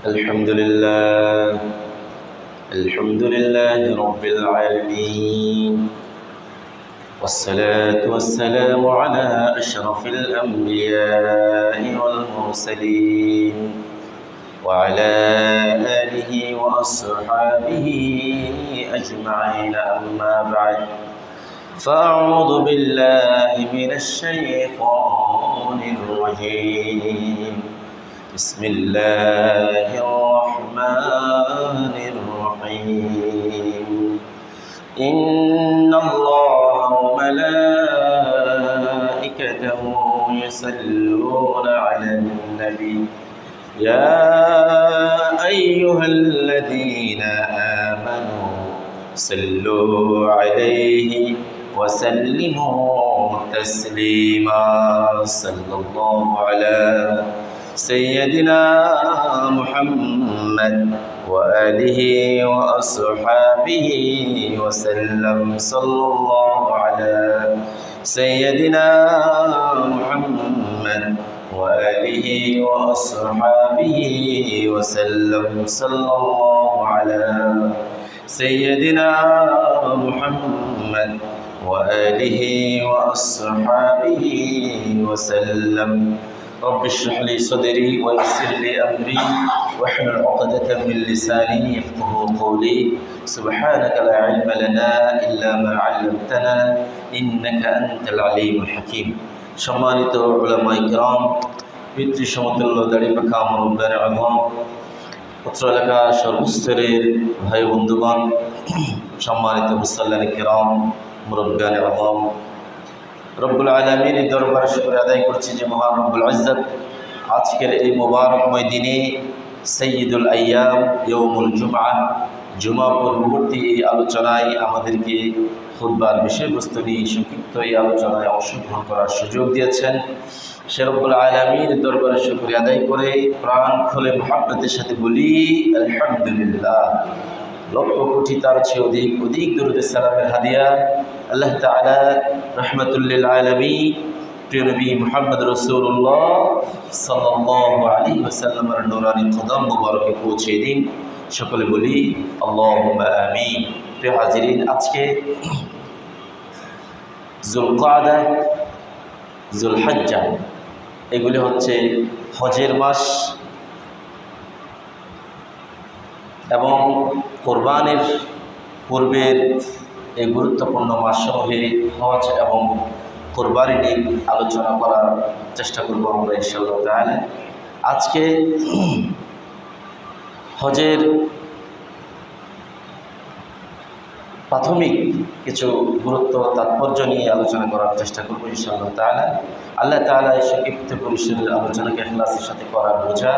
الحمد لله رب العالمين، والصلاة والسلام على أشرف الأنبياء والمرسلين وعلى آله وأصحابه أجمعين، أما بعد، فأعوذ بالله من الشيطان الرجيم. بسم الله الرحمن الرحيم. إن الله وملائكته يصلون على النبي يا أيها الذين آمنوا صلوا عليه وسلموا تسليما. صلى الله على سيدنا محمد وآله وأصحابه وسلم. صلى الله على سيدنا محمد وآله وأصحابه وسلم. صلى الله على سيدنا محمد وآله وأصحابه وسلم. رب اشرح لي صدري ويسر لي أمري واحلل عقدة من لساني يفقهوا قولي. سبحانك لا علم لنا إلا ما علمتنا إنك أنت العليم الحكيم. সম্মানিত উলামায়ে কিরাম, পিতৃ সমতুল্য দাড়িপাখা মুরব্বিয়ানে আযম, অত্র এলাকার সর্বস্তরের ভাই বন্ধুগণ, সম্মানিত মুসল্লিয়ানে কিরাম, মুরব্বিয়ানে আযম, রব্বুল আলামিনের দরবারে শুকর আদায় করছি যে মহান রব্বুল ইজ্জত আজকের এই মোবারকময় দিনে সাইয়্যিদুল আইয়াম ইয়াউমুল জুমা পূর্ববর্তী এই আলোচনায় আমাদেরকে খুতবার বিষয়বস্তু নিয়ে সংক্ষিপ্ত এই আলোচনায় অংশগ্রহণ করার সুযোগ দিয়েছেন। সে রব্বুল আলামিনের দরবারে শুকর আদায় করে প্রাণ খুলে মুহাব্বতের সাথে বলি আলহামদুলিল্লাহ। লক্ষ কোটি তার চেয়ে অধিক দরুদ সালামের হাদিয়া আল্লাহ তাআলা রাহমাতুল লিল আলামিন প্রিয় নবী মুহাম্মদ রাসূলুল্লাহ সাল্লাল্লাহু আলাইহি ওয়াসাল্লামের নূরানি কদম মুবারকে পৌঁছে দিন। সকলে বলি আল্লাহুম্মা আমিন। প্রিয় হাজিরিন, আজকে যুলকাদা, যুলহজ্জা এগুলি হচ্ছে হজের মাস এবং কোরবানির পূর্বের এই গুরুত্বপূর্ণ মাসসমূহে হজ এবং কোরবানি নিয়ে আলোচনা করার চেষ্টা করব আমরা ইনশাআল্লাহ তাআলা। আজকে হজের প্রাথমিক কিছু গুরুত্ব তাৎপর্য নিয়ে আলোচনা করার চেষ্টা করব ইনশাআল্লাহ তাআলা। আল্লাহ তাআলা এই সংক্ষিপ্ত পরিসরের আলোচনাকে ইখলাসের সাথে করার বোঝা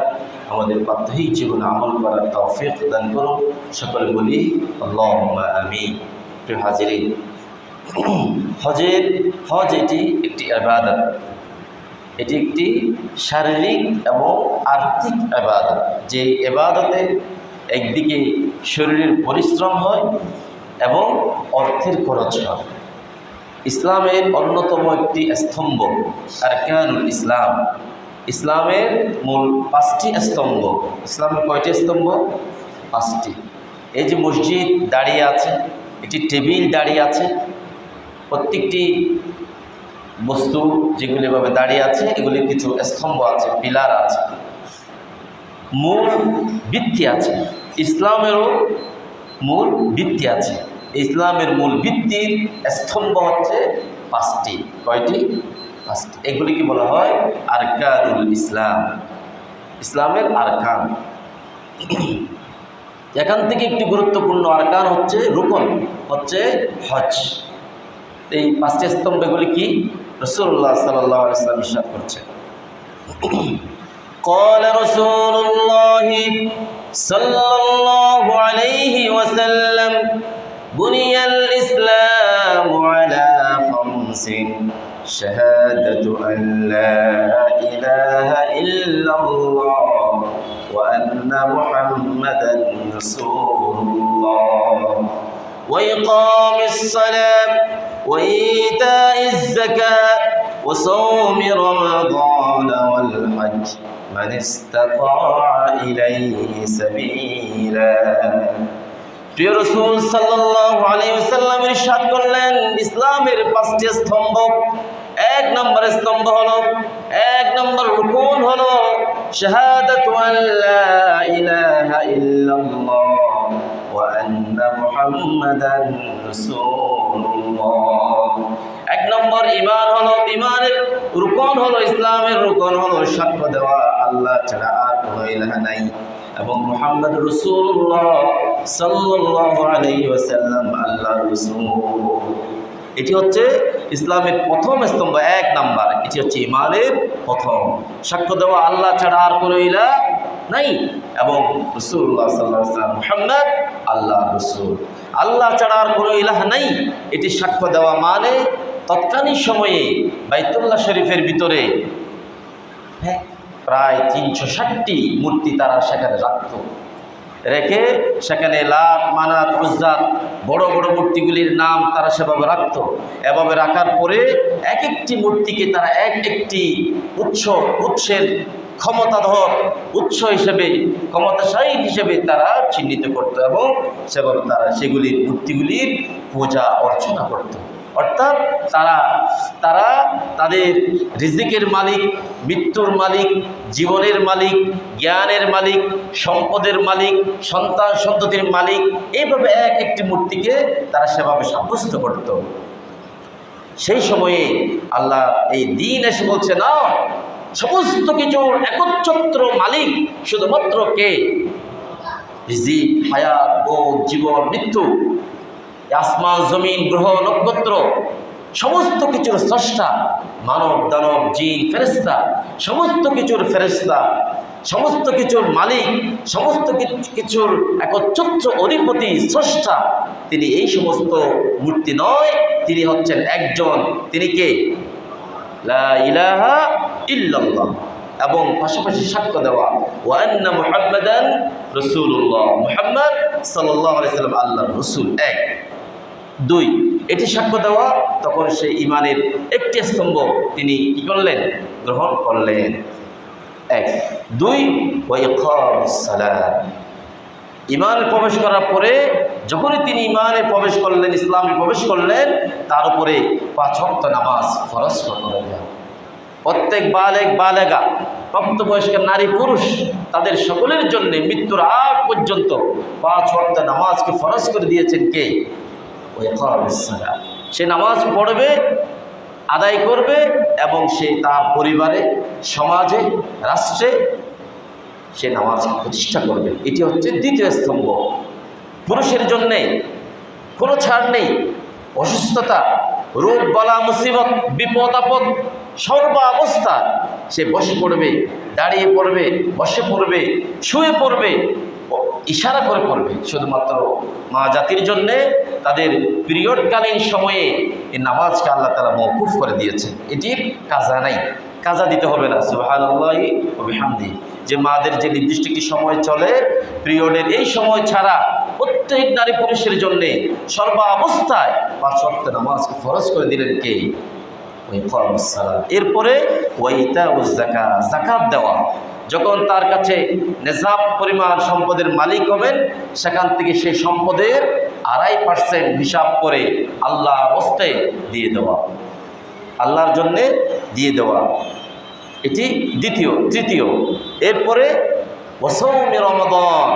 আমাদের প্রাত্যহিক জীবনে আমল করার তৌফিক দান করুন। সকলে বলি আল্লাহুম্মা আমিন। প্রিয় হাজিরিন, হজ এটি একটি ইবাদত, এটি একটি শারীরিক এবং আর্থিক ইবাদত। যে ইবাদতে একদিকে শরীরের পরিশ্রম হয় এবং অর্থের খরচ হয়। ইসলামের অন্যতম একটি স্তম্ভ আরকানুল ইসলাম। ইসলামের মূল 5টি স্তম্ভ। ইসলামের কয়টি স্তম্ভ? 5টি। এই যে মসজিদ দাঁড়িয়ে আছে, একটি টেবিল দাঁড়িয়ে আছে, প্রত্যেকটি বস্তু যেগুলি এভাবে দাঁড়িয়ে আছে এগুলির কিছু স্তম্ভ আছে, পিলার আছে, মূল ভিত্তি আছে। ইসলামেরও মূল ভিত্তি আছে। ইসলামের মূল ভিত্তির স্তম্ভ হচ্ছে 5টি। কয়টি? 5টি। এগুলিকে বলা হয় আরকানুল ইসলাম, ইসলামের আরকান। এখান থেকে একটি গুরুত্বপূর্ণ আরকান হচ্ছে রুকন, হচ্ছে হজ। এই 5টি স্তম্ভ এগুলি কি? রাসূলুল্লাহ সাল্লাল্লাহু আলাইহি ওয়াসাল্লাম ইরশাদ করছেন, قال رسول الله صلى الله عليه وسلم بني الإسلام على 5: شهادة أن لا إله إلا الله وأن محمدا رسول الله وإقام الصلاة وإيتاء الزكاة وصوم رمضان والحج মান ইসতাতাআ ইলাইহি সাবিলা। প্রিয় রাসূল সাল্লাল্লাহু আলাইহি ওয়াসাল্লাম ইরশাদ করলেন, ইসলামের 5টি স্তম্ভ। এক নম্বর স্তম্ভ হলো, এক নম্বর রুকুন হলো শাহাদাতু আল্লা ইলাহা ইল্লাল্লাহ ওয়া আন্না মুহাম্মাদান রাসূলুল্লাহ। এক নম্বর ঈমান হলো, ঈমানের রুকন হলো, ইসলামের রুকন হলো সাক্ষ্য দেওয়া আল্লাহ ছাড়া আর কোনো ইলাহ নাই এবং মুহাম্মদ রাসূলুল্লাহ সাল্লাল্লাহু আলাইহি ওয়াসাল্লাম আল্লাহর রাসূল। এটি হচ্ছে ইসলামের প্রথম স্তম্ভ, এক নাম্বার। এটি হচ্ছে ঈমানের প্রথম, সাক্ষ্য দেওয়া আল্লাহ ছাড়া আর কোনো ইলাহ নাই এবং রাসূলুল্লাহ সাল্লাল্লাহু আলাইহি ওয়াসাল্লাম মুহাম্মদ আল্লাহর রাসূল। আল্লাহ ছাড়া আর কোনো ইলাহ নাই, এটি সাক্ষ্য দেওয়া মানে তৎকালীন সময়ে বাইতুল্লাহ শরীফের ভিতরে প্রায় 360টি মূর্তি তারা সেখানে রাখত, রেখে সেখানে লাত, মানাত, উজ্জাত বড় বড় মূর্তিগুলির নাম তারা সেভাবে রাখত। এভাবে রাখার পরে এক একটি মূর্তিকে তারা এক একটি উৎসের ক্ষমতাধর উৎস হিসেবে, ক্ষমতাশালী হিসেবে তারা চিহ্নিত করত এবং সেভাবে তারা সেগুলির মূর্তিগুলির পূজা অর্চনা করত। অর্থাৎ তারা তাদের রিজিকের মালিক, মৃত্যুর মালিক, জীবনের মালিক, জ্ঞানের মালিক, সম্পদের মালিক, সন্তান সন্ততির মালিক, এইভাবে এক একটি মূর্তিকে তারা সেভাবে সাব্যস্ত করত। সেই সময়ে আল্লাহ এই দিন এসে বলছে, না, সমস্ত কিছুর একচ্ছত্র মালিক শুধুমাত্র কে? রিজিক, হায়াত, ভোগ, জীবন, মৃত্যু, আসমান, জমিন, গ্রহ, নক্ষত্র, সমস্ত কিছুর স্রষ্টা, মানব, দানব, জিন, ফেরেশতা, সমস্ত কিছুর ফেরেশতা, সমস্ত কিছুর মালিক, সমস্ত কিছুর একচ্ছত্র অধিপতি, স্রষ্টা। তিনি এই সমস্ত মূর্তি নয়, তিনি হচ্ছেন একজন। তিনি কে? লা ইলাহা ইল্লাল্লাহ। এবং পাশাপাশি সাক্ষ্য দেওয়া ওয়া আন্না মুহাম্মাদান রাসূলুল্লাহ, মুহাম্মদ সাল্লাল্লাহু আলাইহি সাল্লাম আল্লাহর রাসূল। এক। দুই, এটি সাক্ষ্য দেওয়া, তখন সেই ঈমানের একটি স্তম্ভ তিনি কি করলেন? গ্রহণ করলেন। এক। দুই, ওয়া ইকামুস সালাত। ঈমানে প্রবেশ করার পরে যখনই তিনি ঈমানে প্রবেশ করলেন, ইসলামে প্রবেশ করলেন, তার উপরে 5 ওয়াক্ত নামাজ ফরজ করলেন। প্রত্যেক বালেগ, বালেগা, প্রাপ্তবয়স্ক নারী পুরুষ তাদের সকলের জন্য মৃত্যুর আগ পর্যন্ত 5 ওয়াক্ত নামাজকে ফরজ করে দিয়েছেন কে? সে নামাজ পড়বে, আদায় করবে এবং সে তার পরিবারে, সমাজে, রাষ্ট্রে সে নামাজ প্রতিষ্ঠা করবে। এটি হচ্ছে দ্বিতীয় স্তম্ভ। পুরুষের জন্যে কোনো ছাড় নেই। অসুস্থতা, রোগ, বালা, মুসিবত, বিপদ আপদ সর্বাবস্থা সে বসে পড়বে, দাঁড়িয়ে পড়বে, বসে পড়বে, শুয়ে পড়বে, ইশারা করে পড়বে। শুধুমাত্র মা জাতির জন্যে তাদের পিরিয়ডকালীন সময়ে এই নামাজকে আল্লাহ তাআলা মওকুফ করে দিয়েছে। এটির কাজা নাই, কাজা দিতে হবে না। সুবহানাল্লাহি ওয়া বিহামদিহি। যে মাদের যে নির্দিষ্ট একটি সময় চলে, পিরিয়ডের এই সময় ছাড়া প্রত্যেক নারী পুরুষের জন্যে সর্বাবস্থায় 5 ওয়াক্ত নামাজকে ফরজ করে দিলেন কে? এরপরে ওয়াইতাউজ যাকাত, যাকাত দেওয়া। যখন তার কাছে নেসাব পরিমাণ সম্পদের মালিক হবেন, সেখান থেকে সেই সম্পদের 2.5% হিসাব করে আল্লাহর হস্তে দিয়ে দেওয়া, আল্লাহর জন্যে দিয়ে দেওয়া। এটি দ্বিতীয়। তৃতীয়, এরপরে ওয়াসাউমি রমাদান,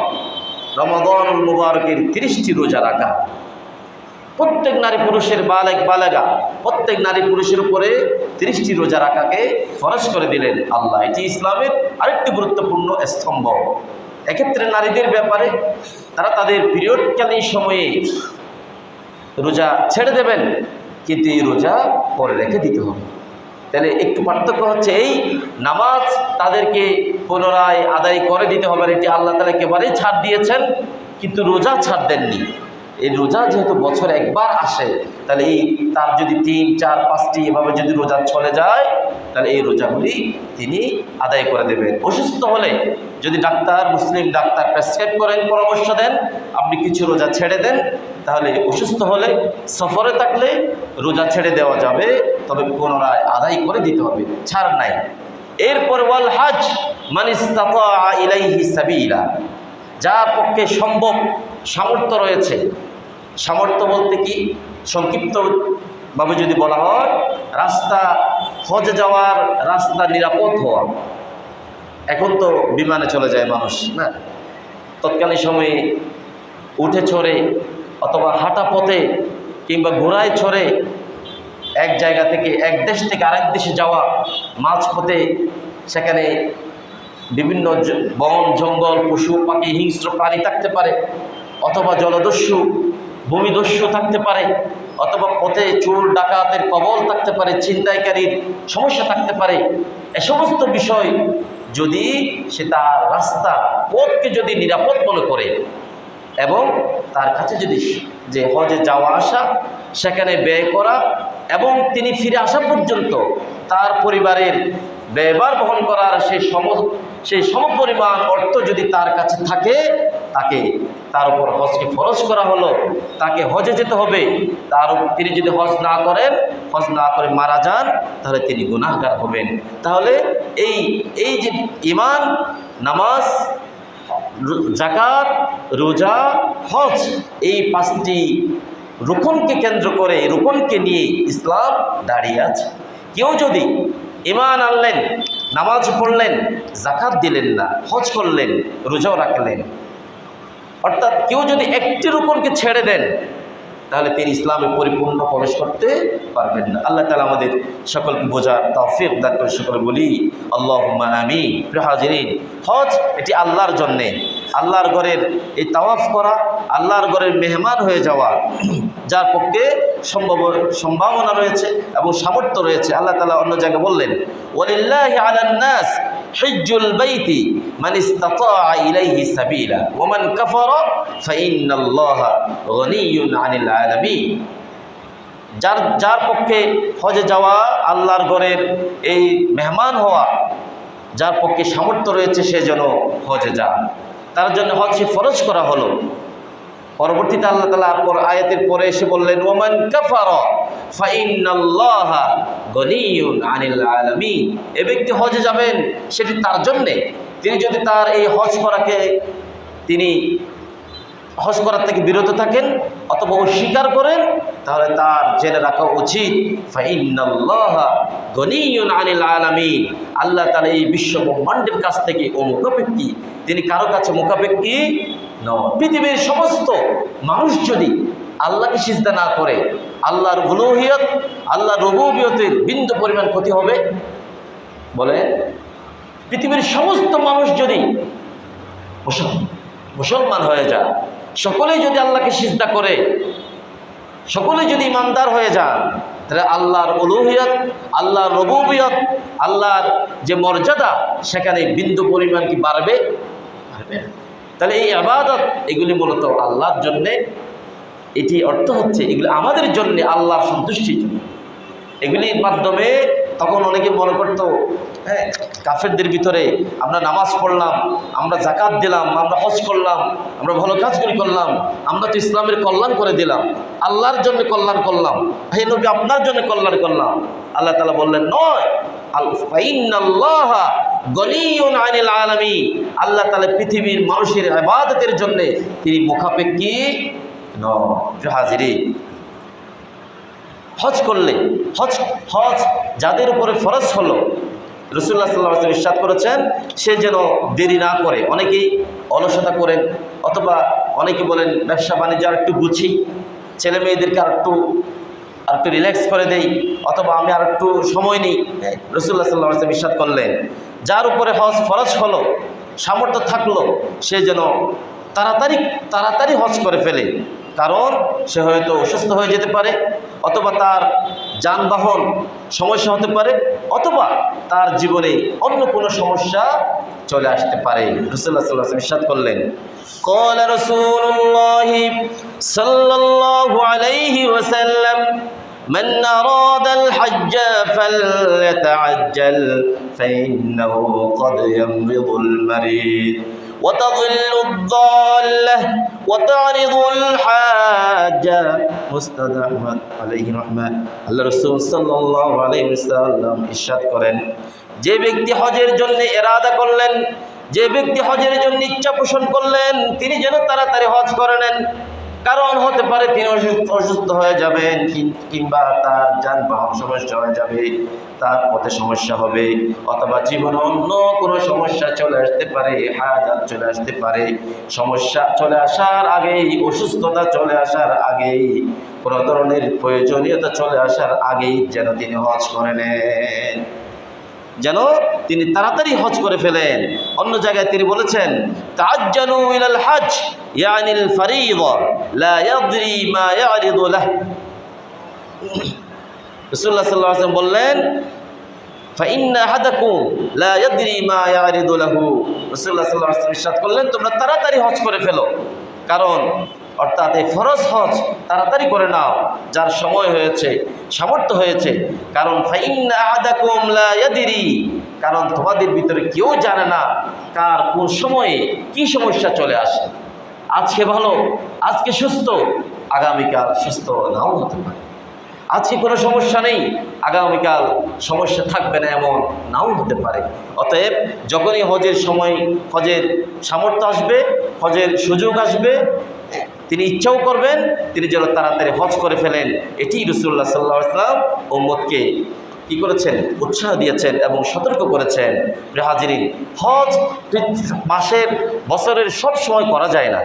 রমাদানুল মুবারকের 30টি রোজা রাখা। প্রত্যেক নারী পুরুষের বালেগ, বালেগা প্রত্যেক নারী পুরুষের উপরে 30টি রোজা রাখাকে ফরজ করে দিলেন আল্লাহ। এটি ইসলামের আরেকটি গুরুত্বপূর্ণ স্তম্ভ। এক্ষেত্রে নারীদের ব্যাপারে তারা তাদের পিরিয়ডকালীন সময়ে রোজা ছেড়ে দেবেন, কিন্তু এই রোজা পরে রেখে দিতে হবে। তাহলে একটু পার্থক্য হচ্ছে, এই নামাজ তাদেরকে পুনরায় আদায় করে দিতে হবে, এটি আল্লাহ তাআলা একেবারেই ছাড় দিয়েছেন, কিন্তু রোজা ছাড় দেননি। এই রোজা যেহেতু বছরে একবার আসে, তাহলে এই তার যদি 3, 4, 5টি এভাবে যদি রোজা চলে যায়, তাহলে এই রোজাগুলি তিনি আদায় করে দেবেন। অসুস্থ হলে যদি ডাক্তার, মুসলিম ডাক্তার প্রেসক্রাইব করেন, পরামর্শ দেন, আপনি কিছু রোজা ছেড়ে দেন, তাহলে অসুস্থ হলে, সফরে থাকলে রোজা ছেড়ে দেওয়া যাবে, তবে পুনরায় আদায় করে দিতে হবে, ছাড় নাই। এরপর ওয়াল হজ মান ইসতাতা ইলাইহি সাবিলা, যার পক্ষে সম্ভব সামর্থ্য রয়েছে। সামর্থ্য বলতে কি, সংক্ষিপ্তভাবে যদি বলা হয়, রাস্তা, হজে যাওয়ার রাস্তা নিরাপদ হওয়া। এখন তো বিমানে চলে যায় মানুষ না, তৎকালীন সময়ে উঠে চড়ে অথবা হাঁটা পথে কিংবা ঘোড়ায় চড়ে এক জায়গা থেকে, এক দেশ থেকে আরেক দেশে যাওয়া, মাঝপথে সেখানে বিভিন্ন বন জঙ্গল, পশু পাখি, হিংস্র প্রাণী থাকতে পারে, অথবা জলদস্যু, ভূমিদস্যু থাকতে পারে, অথবা পথে চোর ডাকাতের কবল থাকতে পারে, ছিনতাইকারীর সমস্যা থাকতে পারে। এ সমস্ত বিষয় যদি সে তার রাস্তা, পথকে যদি নিরাপদ মনে করে এবং তার কাছে যদি যে হজে যাওয়া আসা, সেখানে ব্যয় করা এবং তিনি ফিরে আসা পর্যন্ত তার পরিবারের ব্যয়ভার বহন করার সেই সমপরিমাণ অর্থ যদি তার কাছে থাকে, তার উপর হজকে ফরজ করা হলো, তাকে হজে যেতে হবে। তিনি যদি হজ না করে মারা যান, তাহলে তিনি গুনাহগার হবেন। তাহলে এই যে ঈমান, নামাজ, যাকাত, রোজা, হজ, এই 5টি রুকনকে কেন্দ্র করে, রুকনকে নিয়ে ইসলাম দাঁড়িয়ে আছে। কেউ যদি ঈমান আনলেন, নামাজ পড়লেন, যাকাত দিলেন না, হজ করলেন, রোজাও রাখলেন, অর্থাৎ কেউ যদি একটি রুকনকে ছেড়ে দেন, তাহলে তিনি ইসলামে পরিপূর্ণ প্রবেশ করতে পারবেন না। আল্লাহ তাআলা আমাদের সকলকে বোঝার তৌফিক দান করে। সকলে বলি আল্লাহুম্মা আমিন। প্রিয় হাজিরিন, হজ এটি আল্লাহর জন্যে, আল্লাহর ঘরের এই তাওয়াফ করা, আল্লাহর ঘরের মেহমান হয়ে যাওয়া, যার পক্ষে সম্ভাবনা রয়েছে এবং সামর্থ্য রয়েছে। আল্লাহ তাআলা অন্য জায়গায় বললেন, ওয়ালিল্লাহি আলান নাস হিজ্জুল বাইতি মান ইসতাতা ইলাইহি সাবিলা ওয়া মান কাফারা ফাইন্নাল্লাহা গনিয়্যুন আনিল আলামিন। যার পক্ষে হজে যাওয়া, আল্লাহর ঘরের এই মেহমান হওয়া, যার পক্ষে সামর্থ্য রয়েছে, সে যেন হজে যায়। তার জন্য হজ ফরজ করা হলো। পরবর্তীতে আল্লাহ তাআলা আয়াতের পরে এসে বললেন, ওয়া মান কাফারা ফাইন্নাল্লাহা গনিয়্যুন আনিল আলামিন। এই ব্যক্তি হজে যাবেন, সেটি তার জন্যে। তিনি যদি তার এই হজ করার থেকে বিরত থাকেন অথবা অস্বীকার করেন, তাহলে তার জেনে রাখা উচিত, ফাইন্নাল্লাহা গনিয়্যুন আনিল আলামিন। আল্লাহ তাআলা এই বিশ্ব ব্রহ্মাণ্ডের কাছ থেকে মুখাপেক্ষী, তিনি কারো কাছে মুখাপেক্ষী নন। পৃথিবীর সমস্ত মানুষ যদি আল্লাহকে সিজদা না করে, আল্লাহর উলুহিয়ত, আল্লাহর রুবুবিয়তের বিন্দু পরিমাণ ক্ষতি হবে? বলে, পৃথিবীর সমস্ত মানুষ যদি মুসলমান হয়ে যায়, সকলেই যদি আল্লাহকে সিজদা করে, সকলেই যদি ইমানদার হয়ে যায়, তাহলে আল্লাহর উলুহিয়ত, আল্লাহর রুবুবিয়ত, আল্লাহর যে মর্যাদা, সেখানে বিন্দু পরিমাণ কি বাড়বে? বাড়বে না। তাহলে এই ইবাদত, এগুলি মূলত আল্লাহর জন্যে। এটি অর্থ হচ্ছে এগুলি আমাদের জন্যে, আল্লাহর সন্তুষ্টির জন্য। এগুলির মাধ্যমে তখন অনেকে মনে করতো, হ্যাঁ, কাফেরদের ভিতরে আমরা নামাজ পড়লাম, আমরা যাকাত দিলাম, আমরা হজ করলাম, আমরা ভালো কাজগুলি করলাম, আমরা তো ইসলামের কল্যাণ করে দিলাম, আল্লাহর জন্য কল্যাণ করলাম, হে নবী আপনার জন্য কল্যাণ করলাম। আল্লাহ তাআলা বললেন, নয়, ফাইন্নাল্লাহা গনিয়্যুন আনিল আলামিন। আল্লাহ তাআলা পৃথিবীর মানুষের ইবাদতের জন্য তিনি মুখাপেক্ষী নন। হাজিরিন, হজ করলে, হজ যাদের উপরে ফরজ হলো, রাসূলুল্লাহ সাল্লাল্লাহু আলাইহি ওয়াসাল্লাম ইরশাদ করেছেন, সে যেন দেরি না করে। অনেকেই অলসতা করেন, অথবা অনেকে বলেন ব্যবসা বাণিজ্য আর একটু গুছি, ছেলে মেয়েদেরকে আর একটু রিল্যাক্স করে দেই, অথবা আমি আর একটু সময় নিই। রাসূলুল্লাহ সাল্লাল্লাহু আলাইহি ওয়াসাল্লাম ইরশাদ করলেন, যার উপরে হজ ফরজ হলো, সামর্থ্য থাকলো, সে যেন তাড়াতাড়ি হজ করে ফেলে। কারণ সে হয়তো অসুস্থ হয়ে যেতে পারে, অথবা তার যানবাহন সমস্যা হতে পারে, অথবা তার জীবনে অন্য কোনো সমস্যা চলে আসতে পারে। রাসূলুল্লাহ সাল্লাল্লাহু আলাইহি ওয়াসাল্লাম ইরশাদ করলেন, ক্বালা রাসূলুল্লাহ সাল্লাল্লাহু আলাইহি ওয়াসাল্লাম, মান আরাদাল হজ্জ ফালইতাআজ্জাল ফাইন্নাহু ক্বাদ ইয়ামরিদুল মারিদ وتضل الضالة وتعرض الحاجة। মুসনাদ আহমদ আলাইহি রহমাহ। আল্লাহ রাসূল সাল্লাল্লাহু আলাইহি ওয়াসাল্লাম ইরশাদ করেন, যে ব্যক্তি হজের জন্য ইরাদা করলেন, যে ব্যক্তি হজের জন্য ইচ্ছা পোষণ করলেন, তিনি যেন তাড়াতাড়ি হজ করে নেন। কারণ হতে পারে তিনি অসুস্থ হয়ে যাবেন, কিংবা তার যানবাহন সমস্যা হয়ে যাবে, তার পথে সমস্যা হবে, অথবা জীবনে অন্য কোনো সমস্যা চলে আসতে পারে, হাজাত চলে আসতে পারে। সমস্যা চলে আসার আগেই, অসুস্থতা চলে আসার আগেই, কোনো ধরনের প্রয়োজনীয়তা চলে আসার আগেই যেন তিনি হজ করে নেন, যেন তিনি তাড়াতাড়ি হজ করে ফেলেন। অন্য জায়গায় তিনি বলেছেন, তাআজ্জালু ইলাল হজ ইয়ানিল ফারিযা লা ইয়াদরি মা ইয়ারিদু লাহু। রাসূলুল্লাহ সাল্লাল্লাহু আলাইহি ওয়াসাল্লাম বললেন, ফাইন্না আহাদাকুম লা ইয়াদরি মা ইয়ারিদু লাহু। রাসূলুল্লাহ সাল্লাল্লাহু আলাইহি ওয়াসাল্লাম ইরশাদ করলেন, তোমরা তাড়াতাড়ি হজ করে ফেলো। কারণ অর্থাৎ এই ফরজ হজ তাড়াতাড়ি করে নাও, যার সময় হয়েছে, সামর্থ্য হয়েছে। কারণ ফাইন্না আহাদাকুম লা ইয়াদরি, কারণ তোমাদের ভিতরে কেউ জানে না কার কোন সময়ে কি সমস্যা চলে আসে। আজকে ভালো, আজকে সুস্থ, আগামীকাল সুস্থ নাও হতে পারে। আজকে কোনো সমস্যা নেই, আগামীকাল সমস্যা থাকবে না এমন নাও হতে পারে। অতএব যখনই হজের সময়, হজের সামর্থ্য আসবে, হজের সুযোগ আসবে, তিনি ইচ্ছাও করবেন, তিনি যেন তাড়াতাড়ি হজ করে ফেলেন। এটি রাসূলুল্লাহ সাল্লাল্লাহু আলাইহি ওয়াসাল্লাম উম্মতকে কি করেছেন? উৎসাহ দিয়েছেন এবং সতর্ক করেছেন। প্রিয় হাজিরিন, হজ মাসের, বছরের সব সময় করা যায় না।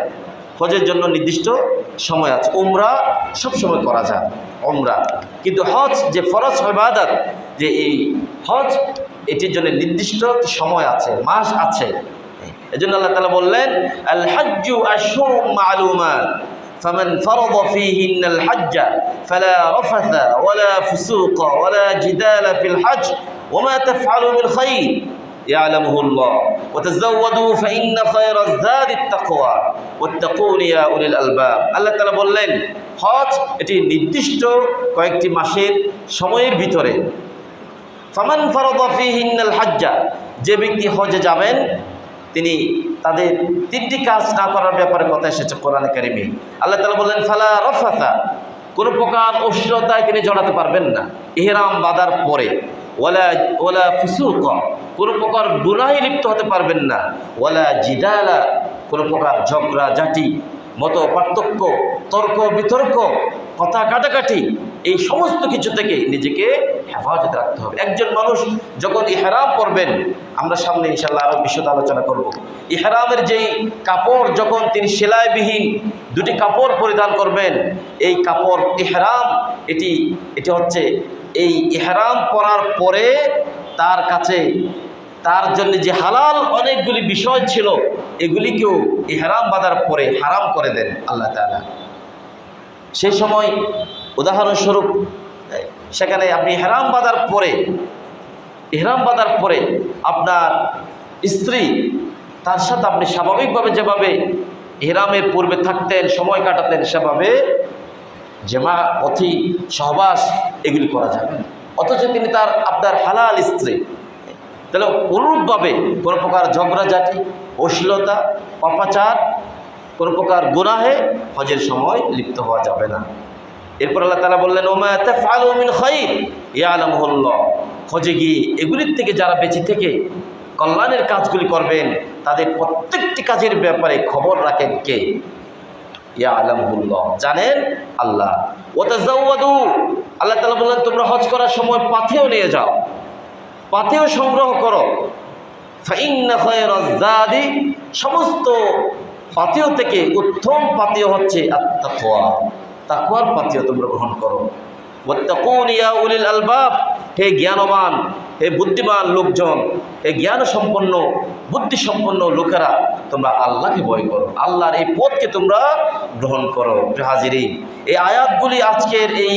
হজের জন্য নির্দিষ্ট সময় আছে। উমরা সব সময় করা যায়, উমরা। কিন্তু হজ যে ফরজ ইবাদত, যে এই হজ, এটির জন্য নির্দিষ্ট সময় আছে, মাস আছে। এজন্য আল্লাহ তাআলা বললেন, আল হাজ্জু আশহুরুম মা'লুমাত ফামান ফারাদা ফীহিন্নাল হজ্জ ফালা রাফাথা ওয়ালা ফুসুকা ওয়ালা জিদালা ফিল হজ্জ ওয়ামা তাফআলু মিন খায়র ইয়ালামুহুল্লাহ ওয়া তাযাওয়াদু ফাইন্না খায়রাজ যাদিত তাকওয়া ওয়াত্তাকুন ইয়া উলিল আলবাব। আল্লাহ তাআলা বললেন, হজ এটি নির্দিষ্ট কয়েকটি মাসের সময়ের ভিতরে। ফামান ফারাদা ফীহিন্নাল হজ্জ, যে ব্যক্তি হজে যাবেন, তিনি তাদের তিনটি কাজ না করার ব্যাপারে কথা এসেছে কোরআনে কারিমে। আল্লাহ তাআলা বললেন, ফালা রাফাথা, কোনো প্রকার অশ্লীলতায় তিনি জড়াতে পারবেন না ইহরাম বাঁধার পরে। ওয়ালা ফুসুকা, কোনো প্রকার গুনাহে লিপ্ত হতে পারবেন না। ওয়ালা জিদালা, কোনো প্রকার ঝগড়া ঝাঁটি, মত পার্থক্য, তর্ক বিতর্ক, কথা কাটাকাটি, এই সমস্ত কিছু থেকে নিজেকে হেফাজত রাখতে হবে। একজন মানুষ যখন ইহরাম পরবেন, আমরা সামনে ইনশাআল্লাহ আরও বিশদ আলোচনা করব। ইহরামের যেই কাপড়, যখন তিনি সেলাইবিহীন দুটি কাপড় পরিধান করবেন, এই কাপড় ইহরাম, এটি হচ্ছে এই ইহরাম পরার পরে তার কাছে, তার জন্য যে হালাল অনেকগুলি বিষয় ছিল, এগুলিকেও ইহরাম বাঁধার পরে হারাম করে দেন আল্লাহ তাআলা। সেই সময় উদাহরণস্বরূপ, সেখানে আপনি ইহরাম বাঁধার পরে আপনার স্ত্রী, তার সাথে আপনি স্বাভাবিকভাবে যেভাবে ইহরামের পূর্বে থাকতেন, সময় কাটাতেন, সেভাবে জেমা, অতি, সহবাস এগুলি করা যাবে না। অথচ তিনি আপনার হালাল স্ত্রী। তাহলে অনুরূপভাবে কোনো প্রকার ঝগড়াঝাটি, অশ্লীলতা, অপাচার, কোনো প্রকার গুনাহে হজের সময় লিপ্ত হওয়া যাবে না। এরপর আল্লাহ তাআলা বললেন, ওমা তাফআলু মিন খায়র ইয়ালামুহুল্লাহ, হজে গিয়ে এগুলির থেকে যারা বেঁচে থেকে কল্যাণের কাজগুলি করবেন, তাদের প্রত্যেকটি কাজের ব্যাপারে খবর রাখেন কে? ইয়ালামুহুল্লাহ, জানেন আল্লাহ। ওয়া তাযাওয়াদু, আল্লাহ তাআলা বললেন, তোমরা হজ করার সময় পাথেয় নিয়ে যাও, পাথেয় সংগ্রহ করো। ফাইন্না খায়রাজ যাদি, সমস্ত পাথেয় থেকে উত্তম পাথেয় হচ্ছে আত-তাকওয়া, তাকওয়ার পাথেয় তোমরা গ্রহণ করো। ওয়াত্তাকুন ইয়া উলিল আলবাব, হে জ্ঞানবান, হে বুদ্ধিমান লোকজন, হে জ্ঞান সম্পন্ন, বুদ্ধি সম্পন্ন লোকেরা, তোমরা আল্লাহকে ভয় করো, আল্লাহর এই পথকে তোমরা গ্রহণ করো। হাজিরিন, এই আয়াতগুলি আজকের এই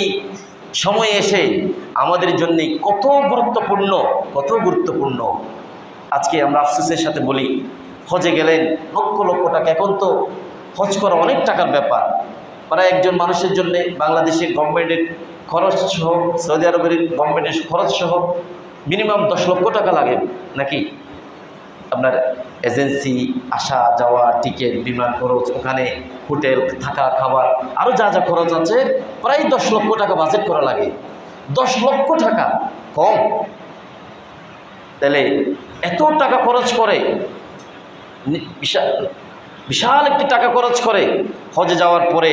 সময়ে এসে আমাদের জন্য কত গুরুত্বপূর্ণ। আজকে আমরা আফসোসের সাথে বলি, হজে গেলেন লক্ষ লক্ষ টাকা। এখন তো হজ করা অনেক টাকার ব্যাপার। প্রায় একজন মানুষের জন্য বাংলাদেশের গভর্নমেন্টের খরচ সহ, সৌদি আরবের গভর্নমেন্টের খরচ সহ মিনিমাম 10 লক্ষ টাকা লাগে নাকি? আপনার এজেন্সি, আসা যাওয়া, টিকিট, বিমান খরচ, ওখানে হোটেল, থাকা, খাবার, আরও যা যা খরচ আছে, প্রায় 10 লক্ষ টাকা বাজেট করা লাগে। 10 লক্ষ টাকা কম? তাহলে এত টাকা খরচ করে, বিশাল বিশাল একটি টাকা খরচ করে হজে যাওয়ার পরে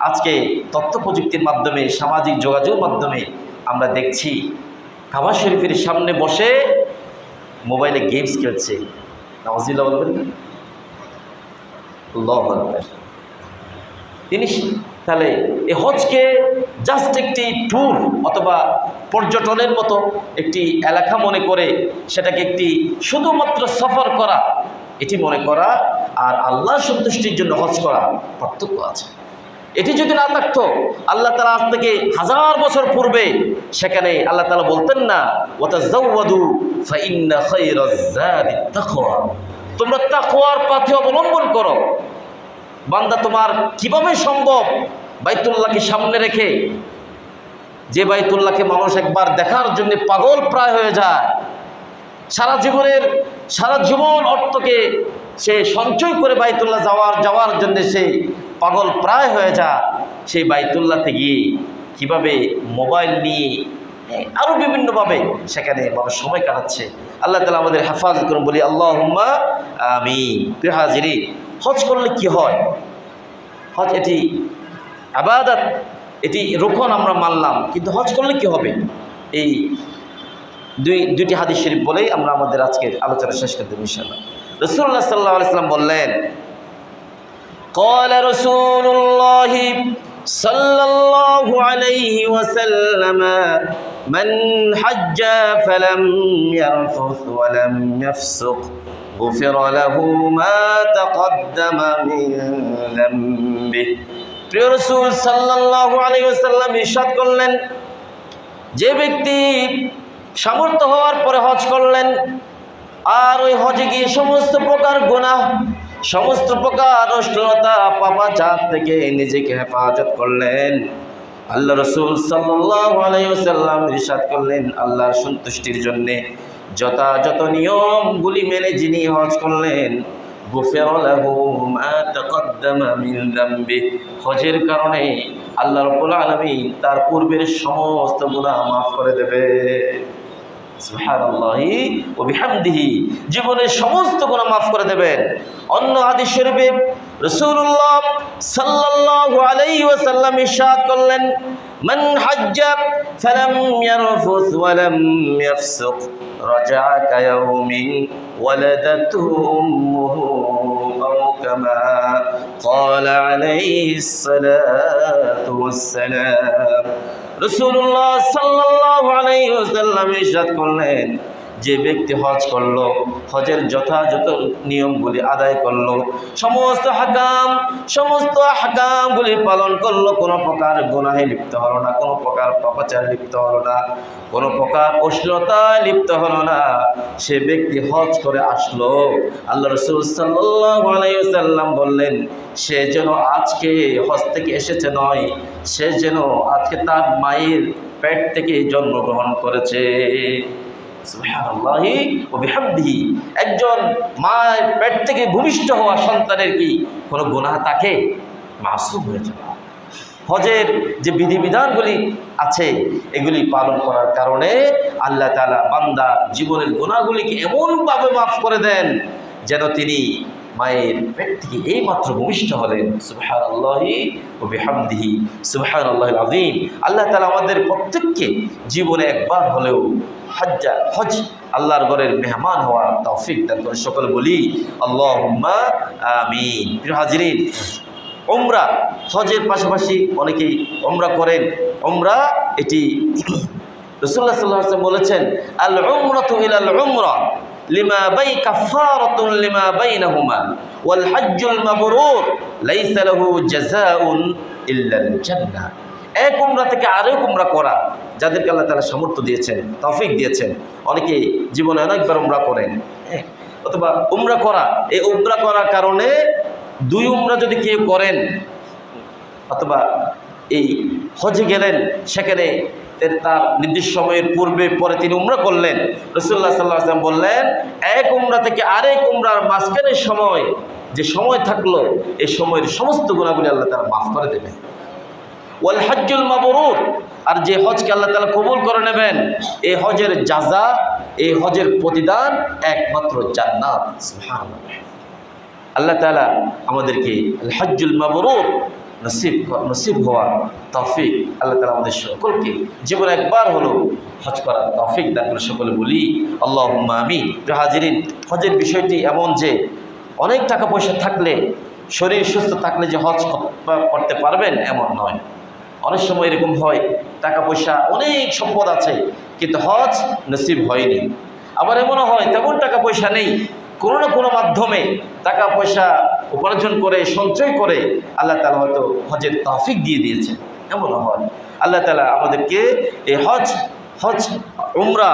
আজকে তথ্য প্রযুক্তির মাধ্যমে, সামাজিক যোগাযোগের মাধ্যমে আমরা দেখছি কাবা শরীফের সামনে বসে মোবাইলে গেমস খেলছে। নাউজুবিল্লাহ বলবেন না? আল্লাহু আকবার। তিনি তাহলে এই হজকে জাস্ট একটি ট্যুর অথবা পর্যটনের মতো একটি এলাকা মনে করে সেটাকে একটি শুধুমাত্র সফর করা, এটি মনে করা আর আল্লাহ সন্তুষ্টির জন্য হজ করা পার্থক্য আছে। এটি যদি না থাকতো, আল্লাহ তাআলা আজ থেকে 1000 বছর পূর্বে সেখানে আল্লাহ তাআলা বলতেন না ওয়াতাযাওয়াদু ফাইন্না খায়রাজ যাদিত তাকওয়া, তোমরা তাকওয়ার পথে অবলম্বন করো। বান্দা, তোমার কিভাবে সম্ভব বাইতুল্লাহকে সামনে রেখে, যে বাইতুল্লাহকে মানুষ একবার দেখার জন্য পাগল প্রায় হয়ে যায়, সারা জীবন অর্থকে সে সঞ্চয় করে বাইতুল্লাহ যাওয়ার জন্য সে পাগল প্রায় হয়ে যায়, সেই বাইতুল্লাহতে গিয়ে কিভাবে মোবাইল নিয়ে আরও বিভিন্নভাবে সেখানে মানুষ সময় কাটাচ্ছে। আল্লাহ তাআলা আমাদের হেফাজত করুন, বলি আল্লাহুম্মা আমিন। প্রিয় হাজিরিন, হজ করলে কি হয়? হজ এটি ইবাদত, এটি রুকন আমরা মানলাম, কিন্তু হজ করলে কি হবে? এই দুইটি হাদিস শরীফ বলেই আমরা আমাদের আজকের আলোচনা শেষ করে দেব ইনশাআল্লাহ। রাসূলুল্লাহ সাল্লাল্লাহু আলাইহি ওয়াসাল্লাম বললেন, قال رسول الله صلى الله عليه وسلم من حج فلم يرفث ولم يفسق غفر له ما تقدم من ذنبه। প্রিয় রাসূল সাল্লাল্লাহু আলাইহি ওয়াসাল্লাম ইরশাদ করলেন, যে ব্যক্তি সামর্থ্য হওয়ার পরে হজ করলেন আর ওই হজে গিয়ে সমস্ত প্রকার গুনাহ, সমস্ত প্রকার অশ্লীলতা, পাপাচার থেকে নিজেকে হেফাজত করলেন, আল্লাহ রাসূল সাল্লাল্লাহু আলাইহি ওয়াসাল্লাম ইরশাদ করলেন, আল্লাহর সন্তুষ্টির জন্য যথাযথ নিয়মগুলি মেনে যিনি হজ করলেন, গুফিরা লাহু মা তাকদ্দামা মিন যামবি, হজের কারণে আল্লাহ রাব্বুল আলামিন তার পূর্বের সমস্ত গুনাহ মাফ করে দেবে। সুবহানাল্লাহি ওয়া বিহামদিহি, জীবনের সমস্ত গুনাহ মাফ করে দেবেন। অন্য হাদিস শরীফে রাসূলুল্লাহ সাল্লাল্লাহু আলাইহি ওয়াসাল্লাম ইরশাদ করলেন, মান হাজ্জা ফালাম ইয়ারফুস ওয়া লাম ইয়াফসুক রাজা'a কায়াউমিন ওয়ালাদাতহু উম্মুহু আও কামা ক্বালা আলাইহিস সালাতু ওয়াস সালাম। রাসূলুল্লাহ সাল্লাল্লাহু আলাইহি ওয়াসাল্লাম ইরশাদ করলেন, যে ব্যক্তি হজ করলো, হজের যথাযথ নিয়মগুলি আদায় করলো, সমস্ত হাকামগুলি পালন করলো, কোনো প্রকার গুনাহে লিপ্ত হলো না, কোনো প্রকার পাপাচারে লিপ্ত হলো না, কোনো প্রকার অশ্লীলতায় লিপ্ত হলো না, সে ব্যক্তি হজ করে আসলো, আল্লাহ রাসূল সাল্লাল্লাহু আলাইহি ওয়াসাল্লাম বললেন, সে যেন আজকে হজ থেকে এসেছে নয়, সে যেন আজকে তার মায়ের পেট থেকে জন্মগ্রহণ করেছে। সুবহানাল্লাহি ওয়া বিহামদিহি, একজন মায়ের পেট থেকে ভূমিষ্ঠ হওয়া সন্তানের কি কোনো গুনাহ থাকে? মাসুম হয়ে যাওয়া। হজের যে বিধিবিধানগুলি আছে এগুলি পালন করার কারণে আল্লাহ তাআলা বান্দা জীবনের গুনাহগুলিকে এমনভাবে মাফ করে দেন যেন তিনি মায়ের পেট থেকে এইমাত্র ভূমিষ্ঠ হলেন। সুবহানাল্লাহি ওয়া বিহামদিহি, সুবহানাল্লাহিল আযীম। আল্লাহ তাআলা আমাদের প্রত্যেককে জীবনে একবার হলেও হজ আল্লাহর ঘরের মেহমান হওয়ার তৌফিক দান করে। সকলে বলি আল্লাহুম্মা আমিন। প্রিয় হাজিরিন, উমরা, হজের পাশাপাশি অনেকেই উমরা করেন। উমরা এটি রাসূলুল্লাহ সাল্লাল্লাহু আলাইহি ওয়াসাল্লাম বলেছেন, আল উমরাতু ইলাল উমরা লিমা বাই কাফারাতুন লিমা বাইনাহুমা ওয়াল হজ্জুল মাবরুর লাইসা লাহু জাযাউন ইল্লাল জান্নাহ। এক উমরা থেকে আরেক উমরা করা, যাদেরকে আল্লাহ তাআলা সামর্থ্য দিয়েছেন, তৌফিক দিয়েছেন, অনেকে জীবনে অনেকবার উমরা করেন, অথবা উমরা করা, এই উমরা করার কারণে দুই উমরা যদি কেউ করেন অথবা এই হজে গেলেন, সেখানে তার নির্দিষ্ট সময়ের পূর্বে পরে তিনি উমরা করলেন, রাসূলুল্লাহ সাল্লাল্লাহু আলাইহি ওয়াসাল্লাম বললেন, এক উমরা থেকে আরেক উমরার মাঝখানের সময় যে সময় থাকলো, এই সময়ের সমস্ত গুনাহগুলি আল্লাহ তাআলা মাফ করে দেবেন। ওয়াল হজ্জুল মাবরুর, আর যে হজকে আল্লাহ তাআলা কবুল করে নেবেন, এই হজের জাযা, এই হজের প্রতিদান একমাত্র জান্নাত। সুবহানাল্লাহ। আল্লাহ তাআলা আমাদেরকে আল হজ্জুল মাবরুর নসিব হওয়ার তৌফিক আল্লাহ তাআলা আমাদের সকলকে জীবনে একবার হলো হজ করার তৌফিক দান করে। সকলে বলি আল্লাহুম্মা আমিন। প্রিয় হাজিরিন, হজের বিষয়টি এমন যে অনেক টাকা পয়সা থাকলে, শরীর সুস্থ থাকলে যে হজ করতে পারবেন এমন নয়। অনেক সময় এরকম হয়, টাকা পয়সা অনেক সম্পদ আছে কিন্তু হজ নসিব হয়নি। আবার এমনও হয় তেমন টাকা পয়সা নেই, কোনো না কোনো মাধ্যমে টাকা পয়সা উপার্জন করে সঞ্চয় করে আল্লাহ তাআলা হয়তো হজের তৌফিক দিয়ে দিয়েছে, এমনও হয়। আল্লাহ তাআলা আমাদেরকে এই হজ উমরা,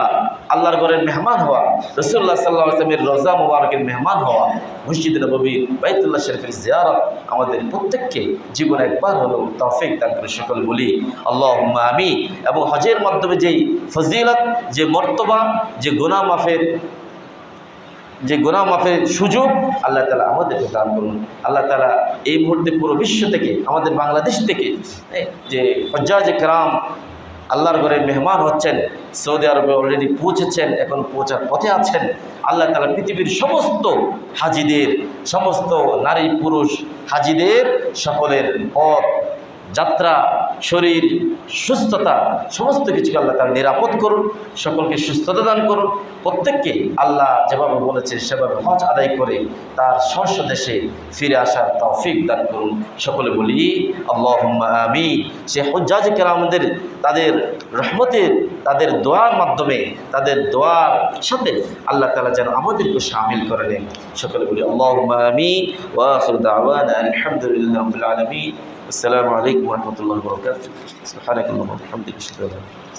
আল্লাহর ঘরের মেহমান হওয়া, রাসূলুল্লাহ সাল্লাল্লাহু আলাইহি ওয়াসাল্লামের রওজা মুবারকের মেহমান হওয়া, মসজিদ নববী, বাইতুল্লাহ শরীফের জিয়ারত আমাদের প্রত্যেককে জীবনে একবার হলো তৌফিক দান করে। সকল বলি আল্লাহুম্মা আমিন। এবং হজের মাধ্যমে যেই ফজিলত, যে মর্তবা, যে গুনাহ মাফের সুযোগ আল্লাহ তাআলা আমাদেরকে দান করুন। আল্লাহ তাআলা এই মুহূর্তে পুরো বিশ্ব থেকে, আমাদের বাংলাদেশ থেকে যে হজ্জাজে কেরাম আল্লাহর ঘরে মেহমান হচ্ছেন, সৌদি আরবে অলরেডি পৌঁছেছেন, এখন পৌঁছার পথে আছেন, আল্লাহ তাআলা পৃথিবীর সমস্ত হাজিদের, সমস্ত নারী পুরুষ হাজিদের সকলের পথ যাত্রা, শরীর সুস্থতা, সমস্ত কিছুকে আল্লাহ তাআলা নিরাপদ করুন, সকলকে সুস্থতা দান করুন। প্রত্যেককে আল্লাহ যেভাবে বলেছে সেভাবে হজ আদায় করে তার স্বদেশে ফিরে আসার তৌফিক দান করুন। সকলে বলি আল্লাহুম্মা আমিন। সে হুজ্জাজ কেরামদের তাদের রহমতের, তাদের দোয়ার মাধ্যমে, তাদের দোয়ার সাথে আল্লাহ তাআলা যেন আমাদেরকে শামিল করে নেন। সকলে বলি আল্লাহুম্মা আমিন। ওয়া আখিরু দাওয়ানা আলহামদুলিল্লাহি রাব্বিল আলামিন। আসসালামু আলাইকুম ওয়া রাহমাতুল্লাহি ওয়া বারাকাতুহু। সুবহানাকাল্লাহি ওয়া বিহামদিকা আশহাদু আল্লা ইলাহা ইল্লা আনতা